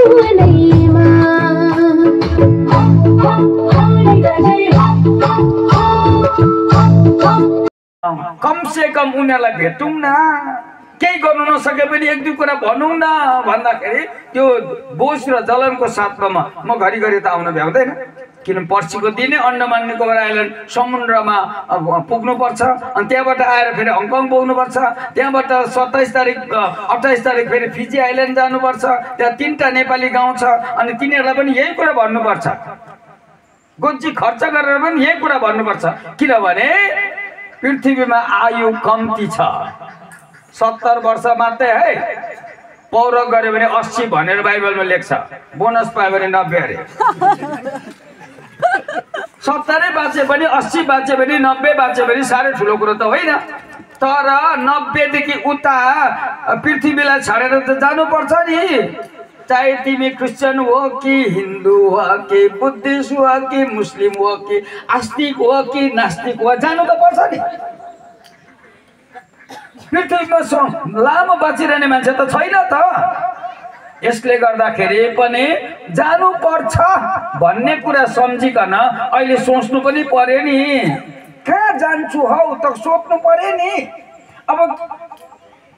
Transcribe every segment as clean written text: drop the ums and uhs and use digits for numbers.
जीवनैमा कम से कम उनीहरूलाई भेटौँ न, केही गर्नु नसके पनि एक दुई कुरा भनौँ न भन्दाखेरि त्यो बोझ र जलनको साथमा म घरिघरि त आउन भ्याउँदैन। किन पर्सिको दिनै अन्डमान निकोबार आइल्यान्ड समुद्रमा पुग्नुपर्छ, अनि त्यहाँबाट आएर फेरि हङकङ पुग्नुपर्छ, त्यहाँबाट 27 तारिक 28 तारिक फेरि फिजी आइल्यान्ड जानुपर्छ। त्यहाँ 3टा नेपाली गाउँ छ, अनि तिनीहरूलाई पनि यही कुरा भन्नुपर्छ, गोजी खर्च गरेर पनि यही कुरा भन्नुपर्छ। किनभने पृथ्वीमा आयु कम्ती छ, 70 वर्ष मात्रै है। पौरख गऱ्यो भने 80 भनेर बाइबलमा लेख्छ, बोनस पायो भने 90 अरे। 70 बाँचे पनि 80 बाँचे पनि 90 बाँचे पनि साह्रै ठुलो कुरो त होइन। तर 90 देखि उता पृथ्वीलाई छाडेर त जानुपर्छ नि। चाहे तिमी क्रिस्चियन हो कि हिन्दू हो कि बुद्धिस्ट हो कि मुस्लिम हो कि आस्तिक हो कि नास्तिक हो, जानु त पर्छ नि। पृथ्वीमा लामो बाँचिरहने मान्छे त छैन त। यसले गर्दाखेरि पनि जानु पर्छ भन्ने कुरा सम्झिकन अहिले सोच्नु पनि पर्यो नि। कहाँ जान्छु हौ त सोच्नु पर्यो नि। अब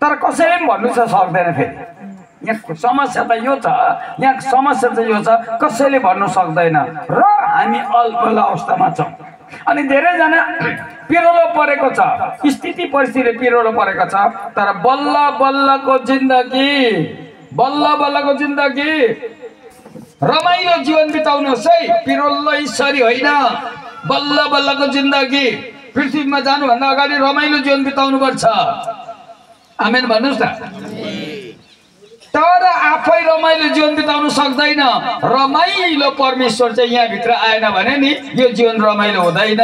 तर कसैले पनि भन्नु सक्दैन। फेरि यहाँ समस्या त यो छ, यहाँ समस्या चाहिँ यो छ, कसैले भन्नु सक्दैन र हामी अल्पल अवस्थामा छौँ। अनि धेरैजना पिरोलो परेको छ, स्थिति परिस्थिति पिरोलो परेको छ। तर बल्ल बल्लको जिन्दगी, बल्ल बल्लको जिन्दगी रमाइलो जीवन बिताउनुहोस् है, पिरोलो सरी होइन। बल्ल बल्लको जिन्दगी पृथ्वीमा जानुभन्दा अगाडि रमाइलो जीवन बिताउनु पर्छ। आमेन भन्नुहोस् न। तर आफै रमाइलो जीवन बिताउनु सक्दैन। रमाइलो परमेश्वर चाहिँ यहाँभित्र आएन भने नि यो जीवन रमाइलो हुँदैन।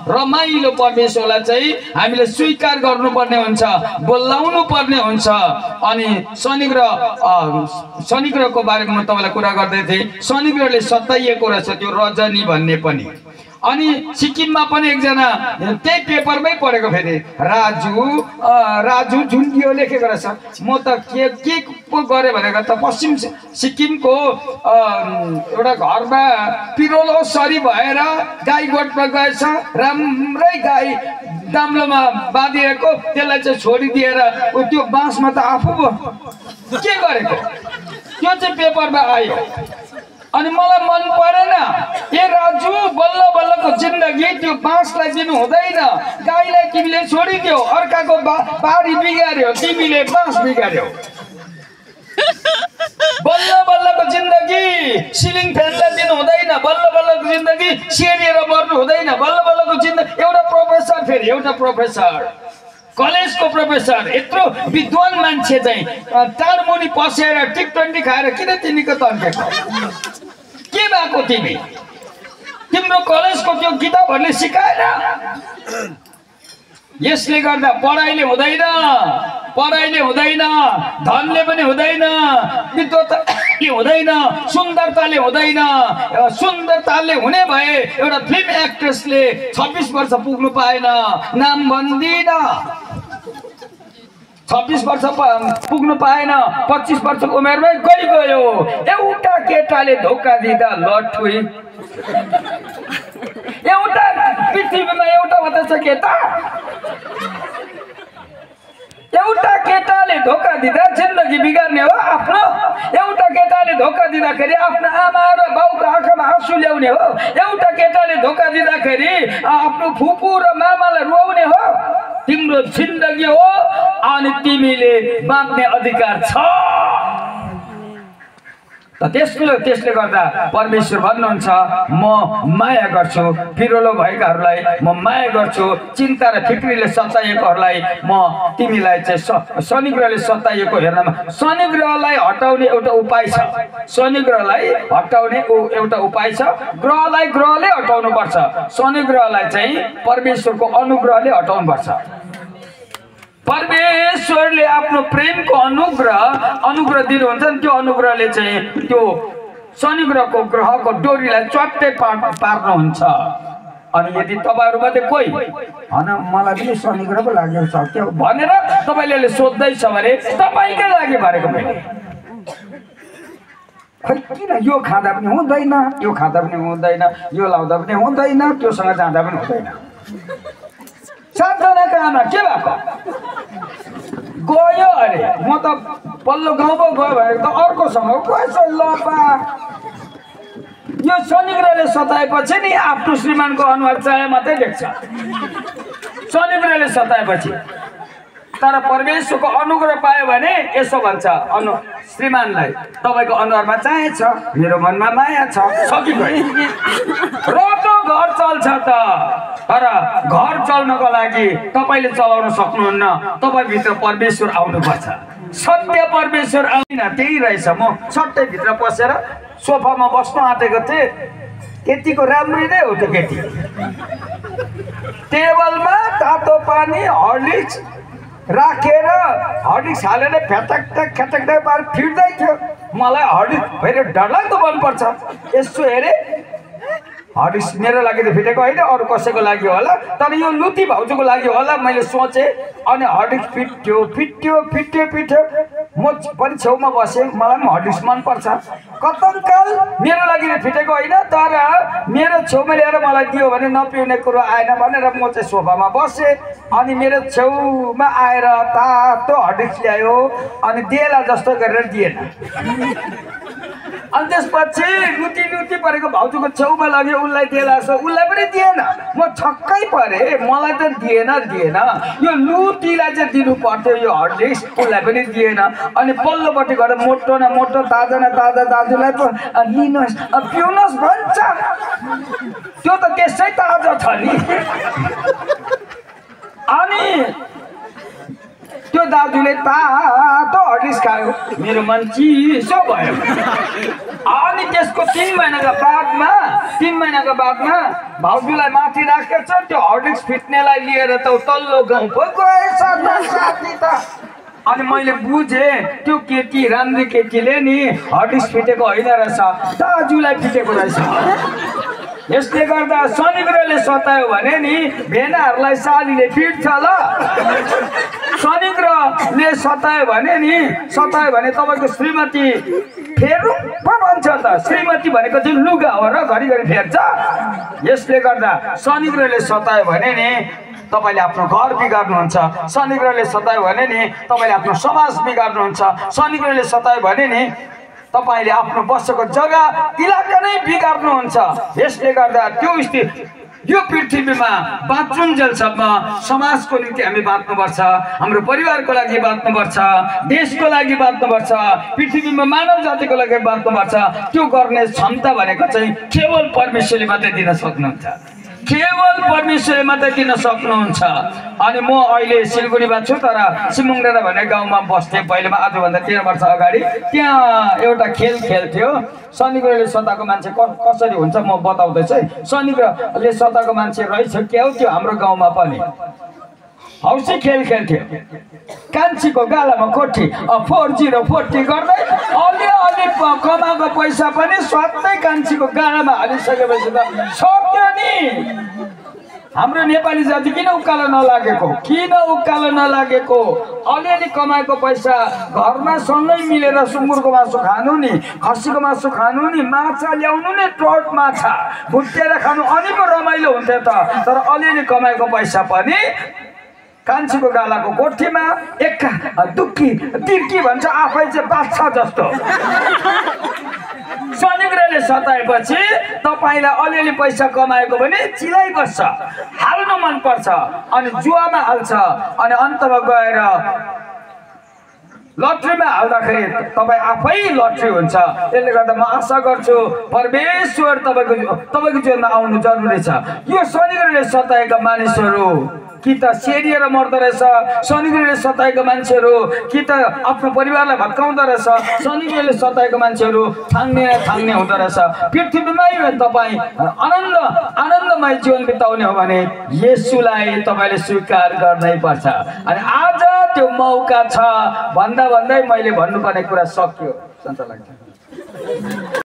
रमाइलो परमेश्वरलाई चाहिँ हामीले स्वीकार गर्नुपर्ने हुन्छ, बोलाउनु पर्ने हुन्छ। अनि शनि ग्रहको बारेमा म तपाईँलाई कुरा गर्दै थिएँ। शनि ग्रहले सताइएको रहेछ, त्यो रजनी भन्ने पनि। अनि सिक्किममा पनि एकजना त्यही पेपरमै पढेको, फेरि राजु झुन्डियो लेखेको रहेछ। म त के पो गरेँ भनेको त पश्चिम सिक्किमको एउटा घरमा पिरोलो सरी भएर गाई गोठमा गएछ। राम्रै गाई दाम्लोमा बाँधिएको, त्यसलाई चाहिँ छोडिदिएर त्यो बाँसमा त आफू के गरेको, त्यो चाहिँ पेपरमा आयो। अनि मलाई मन परेन। ए राजु, बल्ल बल्लको जिन्दगी त्यो बाँसलाई दिनु हुँदैन। गाईलाई तिमीले छोडिदियो, अर्काको बारी बिगार्यो, तिमीले बाँस बिगार्यो। बल्ल बल्लको जिन्दगी सिलिङ फ्यानलाई दिनु हुँदैन। बल्ल बल्लको जिन्दगी सेरिएर मर्नु हुँदैन। बल्ल बल्लको जिन्दगी एउटा प्रोफेसर, फेरि एउटा प्रोफेसर, कलेजको प्रोफेसर, यत्रो विद्वान मान्छे चाहिँ टाढमुनि पसेर टिक20 खाएर किन तिमीको तन्केको? के भएको तिमी? तिम्रो कलेजको त्यो किताबहरूले सिकाएन? यसले गर्दा पढाइले हुँदैन, पढाइले हुँदैन, धनले पनि हुँदैन, विद्वताले हुँदैन, सुन्दरताले हुँदैन। सुन्दरताले हुने भए एउटा फिल्म एक्ट्रेसले 26 वर्ष पुग्नु पाएन, नाम भन्दिन। 26 वर्ष पुग्नु पाएन, 25 वर्षको उमेरमै गयो। एउटा केटाले धोका दिँदा लट्ठुई। एउटा पृथ्वीमा एउटा मात्र छ केटा। एउटा केटाले धोका दिँदा जिन्दगी बिगार्ने हो आफ्नो। एउटा केटाले धोका दिँदाखेरि आफ्नो आमा र बाउको आँखामा आँसु ल्याउने हो। एउटा केटाले धोका दिँदाखेरि आफ्नो फुपू र मामालाई रुवाउने हो। तिम्रो जिन्दगी हो अनि तिमीले बाँच्ने अधिकार छ। त्यसले गर्दा परमेश्वर भन्नुहुन्छ, म माया गर्छु पिरोलो भएकाहरूलाई, म माया गर्छु चिन्ता र फिक्रीले सताइएकोहरूलाई। म तिमीलाई चाहिँ शनि ग्रहले सताइएको हेर्नमा, शनि ग्रहलाई हटाउने एउटा उपाय छ। शनि ग्रहलाई हटाउने एउटा उपाय छ। ग्रहले हटाउनु पर्छ। शनि ग्रहलाई चाहिँ परमेश्वरको अनुग्रहले हटाउनु पर्छ। परमेश्वरले आफ्नो प्रेमको अनुग्रह दिनुहुन्छ नि, त्यो अनुग्रहले चाहिँ त्यो शनि ग्रहको डोरीलाई चट्टै पार्नुहुन्छ। अनि यदि तपाईहरुमध्ये कोही मलाई पनि शनि ग्रह पो लागेको छ के भनेर तपाईले सोध्दै छ भने तपाईकै लागि भनेको पनि खै किन यो खाँदा पनि हुँदैन, यो खाँदा पनि हुँदैन, यो लाउँदा पनि हुँदैन, त्योसँग जाँदा पनि हुँदैन। 7 जनाको आमा के भएको गयो अरे, म त पल्लो गाउँमा गयो भने त अर्कोसँग कसो लपा। यो शनि ग्रहले सताएपछि नि आफ्नो श्रीमानको अनुहार चाहे मात्रै देख्छ, शनि ग्रहले सताएपछि। तर परमेश्वरको अनुग्रह पायो भने यसो भन्छ श्रीमानलाई, तपाईँको अनुहारमा चाहे छ, मेरो मनमा माया छ, सकिगयो। रोको घर चल्छ त, तर घर चल्नको लागि तपाईँले चलाउन सक्नुहुन्न, तपाईँभित्र परमेश्वर आउनुपर्छ। सत्य परमेश्वर आउँदैन, त्यही रहेछ। म सत्य भित्र पसेर सोफामा बस्न आँटेको थिएँ, केटीको राम्री नै हो त्यो केटी। टेबलमा तातो पानी हर्लिक्स राखेर हर्लिक्स हालेर फ्याटक ख्याटक पार फिर्दै थियो। मलाई हर्लिक्स फेरि डरलाग्दो मनपर्छ। यसो हेरेँ, हर्लिक्स मेरो लागि त फिटेको होइन, अरू कसैको लागि होला, तर यो लुती भाउजूको लागि होला मैले सोचेँ। अनि हर्लिक्स फिट्यो। म पनि छेउमा बसेँ, मलाई पनि हर्लिक्स मनपर्छ। कतनकाल मेरो लागि त फिटेको होइन, तर मेरो छेउमा ल्याएर मलाई दियो भने नपिउने कुरो आएन भनेर म चाहिँ सोफामा बसेँ। अनि मेरो छेउमा आएर तातो हर्लिक्स ल्यायो अनि देला जस्तो गरेर दिएन। अनि त्यसपछि लुती परेको भाउजूको छेउमा लग्यो, उसलाई देला जस्तो, उसलाई पनि दिएन। म छक्कै परेँ, मलाई त दिएन। यो लुतीलाई चाहिँ दिनु पर्थ्यो यो हर्लिक्स, उसलाई पनि दिएन। अनि पल्लोपट्टि गएर मोटो न मोटो ताजा न ताजा दाजुलाई पो लिनुहोस् पिउनुहोस् भन्छ। त्यो त त्यसै ताजा छ नि। अनि त्यो दाजुले तातो हर्लिक्स खायो, मेरो मन चिसो भयो। अनि त्यसको 3 महिनाको बादमा भाउजूलाई माथि राखेछ, त्यो हर्लिक्स फिट्नेलाई लिएर त तल्लो गाउँ पो गएछ साथी त। अनि मैले बुझेँ त्यो केटी, राम्री केटीले नि हर्लिक्स फिटेको होइन रहेछ, दाजुलाई फिटेको रहेछ। यसले गर्दा शनि ग्रहले सतायो भने नि भेनाहरूलाई सालीले फिट्छ ल। शनि ग्रहले सतायो भने तपाईँको श्रीमती फेरौँ पो भन्छ त। श्रीमती भनेको चाहिँ लुगा हो र घरिघरि फेर्छ। यसले गर्दा शनि ग्रहले सतायो भने नि तपाईँले आफ्नो घर बिगार्नुहुन्छ, शनि ग्रहले सतायो भने नि तपाईँले आफ्नो समाज बिगार्नुहुन्छ, शनि ग्रहले सतायो भने नि तपाईँले आफ्नो बसेको जग्गा इलाका नै बिगार्नुहुन्छ। यसले गर्दा त्यो स्थिति, यो पृथ्वीमा बाँचुन्जेलसम्म समाजको निम्ति हामी बाँच्नुपर्छ, हाम्रो परिवारको लागि बाँच्नुपर्छ, देशको लागि बाँच्नुपर्छ, पृथ्वीमा मानव जातिको लागि बाँच्नुपर्छ। त्यो गर्ने क्षमता भनेको चाहिँ केवल परमेश्वरले मात्रै दिन सक्नुहुन्छ, केवल परमेश्वरले मात्रै दिन सक्नुहुन्छ। अनि म अहिले सिलगढीमा छु, तर सिमुङडाँडा भन्ने गाउँमा बस्थेँ पहिलेमा, आजभन्दा 13 वर्ष अगाडि। त्यहाँ एउटा खेल खेल्थ्यो। शनि ग्रहले सताएको मान्छे कसरी हुन्छ म बताउँदैछु है। शनि ग्रहले सताएको मान्छे रहेछ क्या हो त्यो हाम्रो गाउँमा पनि। हौसी खेल खेल्थ्यो, कान्छीको गालामा कोठी 4040 गर्दै अलि कमाएको पैसा पनि स्वात्तै कान्छीको गालामा हालिसकेपछि त सक्यो नि। हाम्रो नेपाली जाति किन उकालो नलागेको? अलिअलि कमाएको पैसा घरमा सँगै मिलेर सुँगुरको मासु खानु नि, खसीको मासु खानु नि, माछा ल्याउनु नि, ट्रट माछा भुटेर खानु, अनि पो रमाइलो हुन्थ्यो त। तर अलिअलि कमाएको पैसा पनि कान्छीको गालाको कोठीमा एक्का दुक्की तिर्की भन्छ, आफै चाहिँ बाछा जस्तो। शनि ग्रहले सताएपछि तपाईँलाई अलिअलि पैसा कमाएको भने चिलाइ बस्छ, हाल्नु मनपर्छ, अनि जुवामा हाल्छ, अनि अन्तमा गएर लट्रीमा हाल्दाखेरि तपाईँ आफै लट्री हुन्छ। यसले गर्दा म आशा गर्छु परमेश्वर तपाईँको जीवनमा आउनु जरुरी छ। यो शनि ग्रहले सताएका मानिसहरू कि त सेरिएर मर्दो रहेछ, शनि ग्रहले सताएका मान्छेहरू कि त आफ्नो परिवारलाई भत्काउँदो रहेछ, शनि ग्रहले सताएका मान्छेहरू थाङ्ने हुँदो रहेछ। पृथ्वीमै तपाईँ आनन्दमय जीवन बिताउने हो भने येशूलाई तपाईँले स्वीकार गर्नै पर्छ। अनि आज त्यो मौका छ भन्दै मैले भन्नुपर्ने कुरा सकियो। सन्चो लाग्छ।